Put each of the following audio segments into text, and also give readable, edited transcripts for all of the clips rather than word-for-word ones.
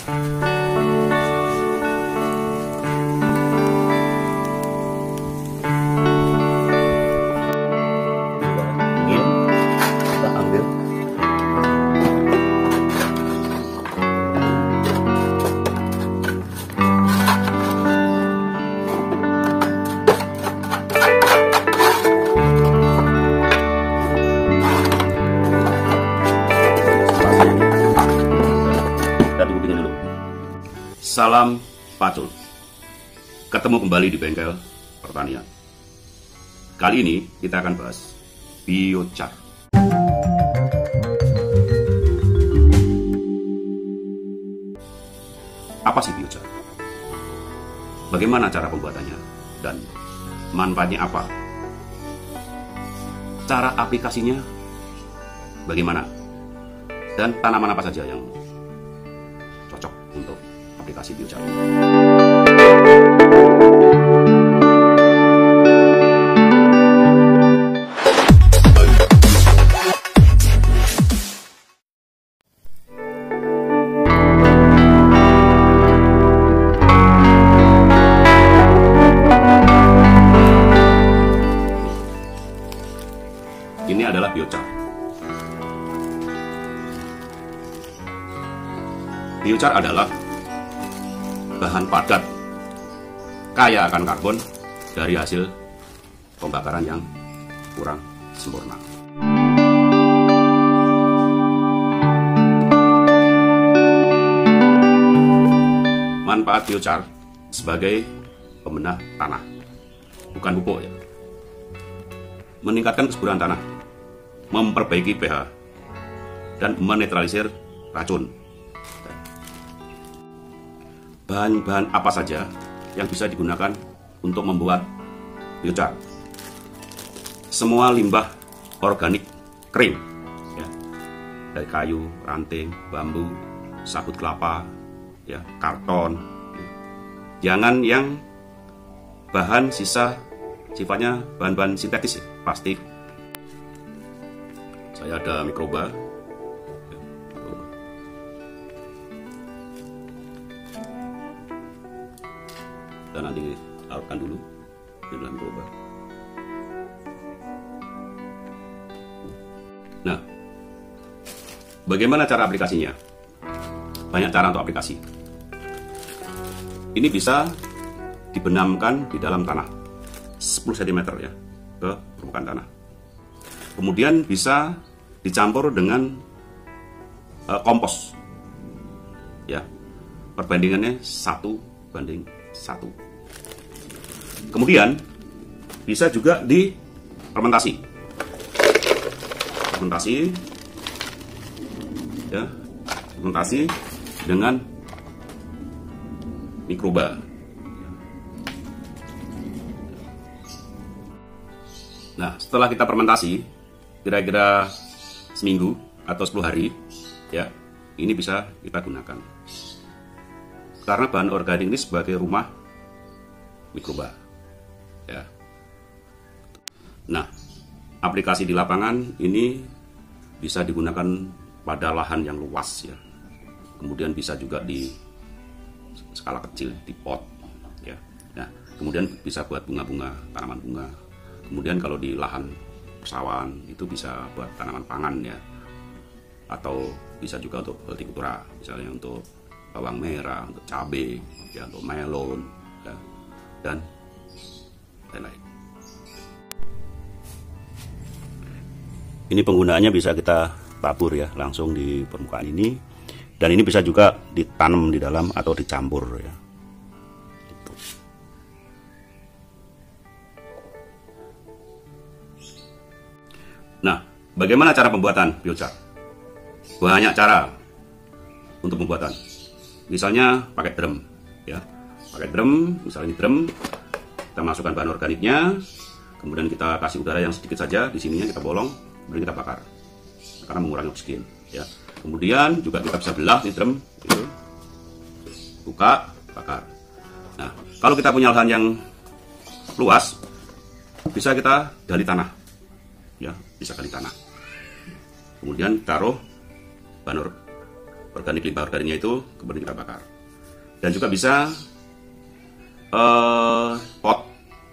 Kita ambil. Salam pacul. Ketemu kembali di bengkel pertanian. Kali ini kita akan bahas biochar. Apa sih biochar? Bagaimana cara pembuatannya dan manfaatnya apa? Cara aplikasinya bagaimana? Dan tanaman apa saja yang cocok untuk aplikasi biochar. Ini adalah biochar. Biochar adalah bahan padat kaya akan karbon dari hasil pembakaran yang kurang sempurna. Manfaat biochar sebagai pembenah tanah, bukan pupuk ya. Meningkatkan kesuburan tanah, memperbaiki pH, dan menetralisir racun. Bahan-bahan apa saja yang bisa digunakan untuk membuat biochar? Semua limbah organik kering, ya, dari kayu, ranting, bambu, sabut kelapa, ya, karton. Jangan yang bahan sisa sifatnya bahan-bahan sintetis, ya, plastik. Saya ada mikroba. Dan nanti larutkan dulu di dalam mikroba. Nah, bagaimana cara aplikasinya? Banyak cara untuk aplikasi. Ini bisa dibenamkan di dalam tanah 10 cm ya, ke permukaan tanah. Kemudian bisa dicampur dengan kompos. Ya. Perbandingannya 1:1. Kemudian bisa juga difermentasi. Fermentasi dengan mikroba. Nah, setelah kita fermentasi kira-kira seminggu atau 10 hari, ya, ini bisa kita gunakan. Karena bahan organik ini sebagai rumah mikroba. Ya. Nah, aplikasi di lapangan ini bisa digunakan pada lahan yang luas ya. Kemudian bisa juga di skala kecil, di pot ya. Nah, kemudian bisa buat bunga-bunga, tanaman bunga. Kemudian kalau di lahan persawahan itu bisa buat tanaman pangan ya. Atau bisa juga untuk hortikultura, misalnya untuk bawang merah, untuk cabai, ya, untuk melon ya, dan lain-lain. Ini penggunaannya bisa kita tabur ya, langsung di permukaan ini. Dan ini bisa juga ditanam di dalam atau dicampur ya. Nah, bagaimana cara pembuatan biochar? Banyak cara untuk pembuatan. Misalnya pakai drum ya. Pakai drum, misalnya ini drum, kita masukkan bahan organiknya, kemudian kita kasih udara yang sedikit saja di sininya, kita bolong, kemudian kita bakar karena mengurangi oksigen ya. Kemudian juga kita bisa belah di drum itu, buka, bakar. Nah, kalau kita punya lahan yang luas, bisa kita gali tanah ya, bisa gali tanah, kemudian taruh bahan limbah organiknya itu kemudian kita bakar. Dan juga bisa pot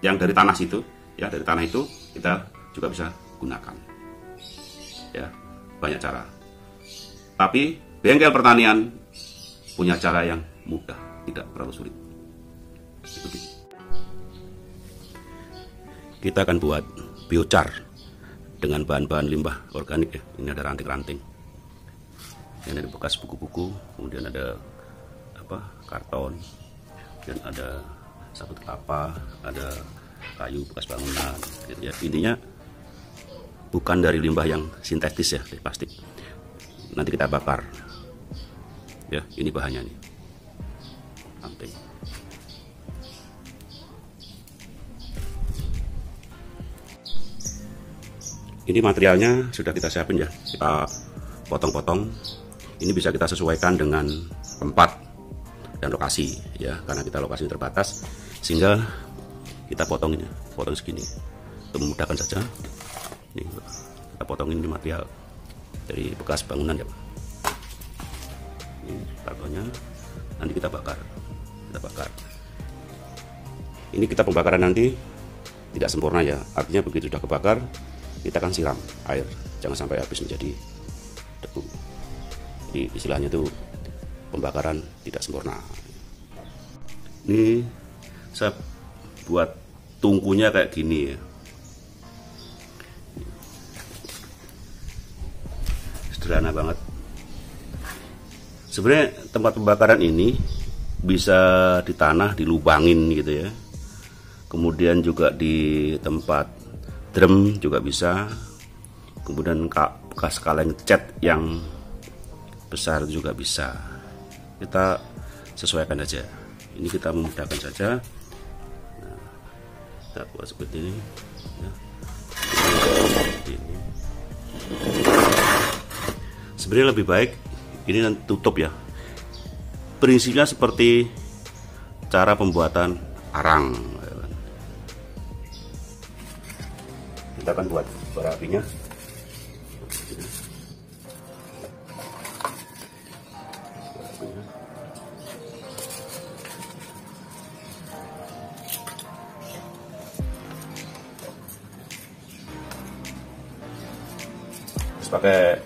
yang dari tanah situ, ya dari tanah itu kita juga bisa gunakan. Ya, banyak cara. Tapi bengkel pertanian punya cara yang mudah, tidak terlalu sulit. Kita akan buat biochar dengan bahan-bahan limbah organik ya. Ini ada ranting-ranting. Ini ada bekas buku-buku, kemudian ada karton, dan ada sabut kelapa, ada kayu bekas bangunan gitu ya. Intinya bukan dari limbah yang sintetis ya, dari plastik. Nanti kita bakar. Ya, ini bahannya nih. Ranting. Ini materialnya sudah kita siapin ya. Kita potong-potong. Ini bisa kita sesuaikan dengan tempat dan lokasi ya, karena kita lokasi terbatas, sehingga kita potong ini, potong segini untuk memudahkan saja. Ini kita potongin ini material dari bekas bangunan ya. Ini kartonnya, nanti kita bakar. Ini kita pembakaran nanti tidak sempurna ya, artinya begitu sudah kebakar kita akan siram air, jangan sampai habis menjadi debu. Jadi istilahnya itu pembakaran tidak sempurna. Ini saya buat tungkunya kayak gini ya. Sederhana banget. Sebenarnya tempat pembakaran ini bisa di tanah, dilubangin gitu ya. Kemudian juga di tempat drum juga bisa. Kemudian bekas kaleng cat yang besar juga bisa. Kita sesuaikan aja. Ini kita memudahkan saja. Nah, kita buat seperti ini. Ya. Sebenarnya lebih baik ini nanti tutup ya. Prinsipnya seperti cara pembuatan arang. Kita akan buat bara apinya. Terus pakai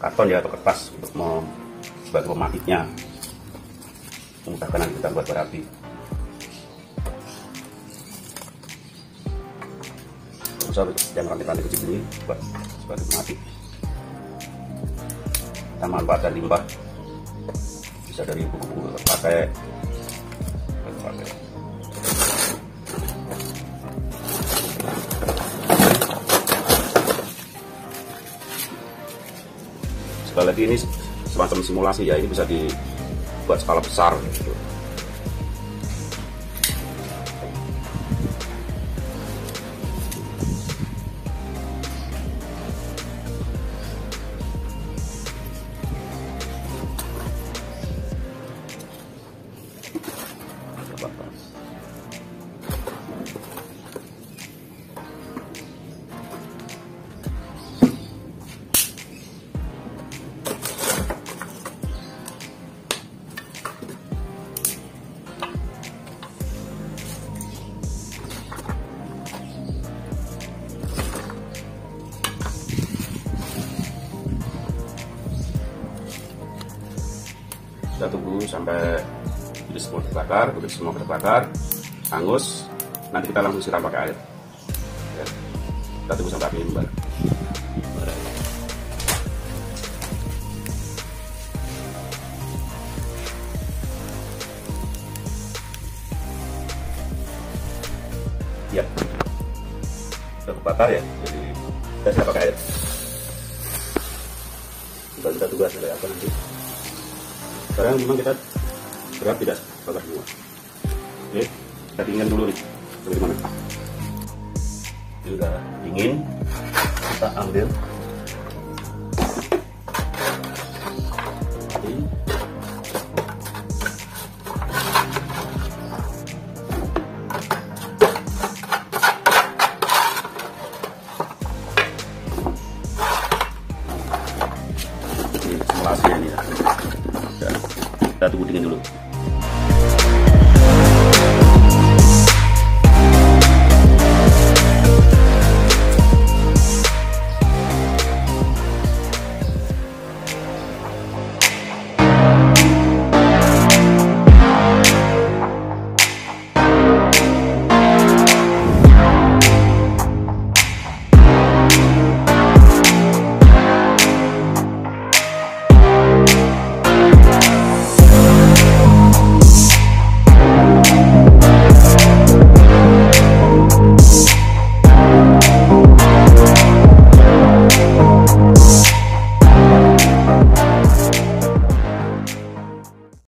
karton ya atau kertas untuk sebagai pematiknya, memudahkan nanti kita buat bara api. Yang ranting-ranting kecil ini buat sebagai pematik. Kita manfaatkan limbah, bisa dari buku-buku terpakai. Sekali lagi ini semacam simulasi ya, ini bisa dibuat skala besar gitu. Kita tunggu sampai ini semua terbakar, begitu semua terbakar, hangus, nanti kita langsung siram pakai air. Ya. Kita tunggu sampai api membara. Ya, sudah kebakar ya, jadi kita siram pakai air. Kita tunggu hasilnya apa nanti. Sekarang memang kita berat tidak bakar semua. Oke, kita dinginkan dulu nih. Bagaimana? Ini udah dingin. Kita ambil. Ini. Simulasi. ini ya. Kita tunggu dingin dulu.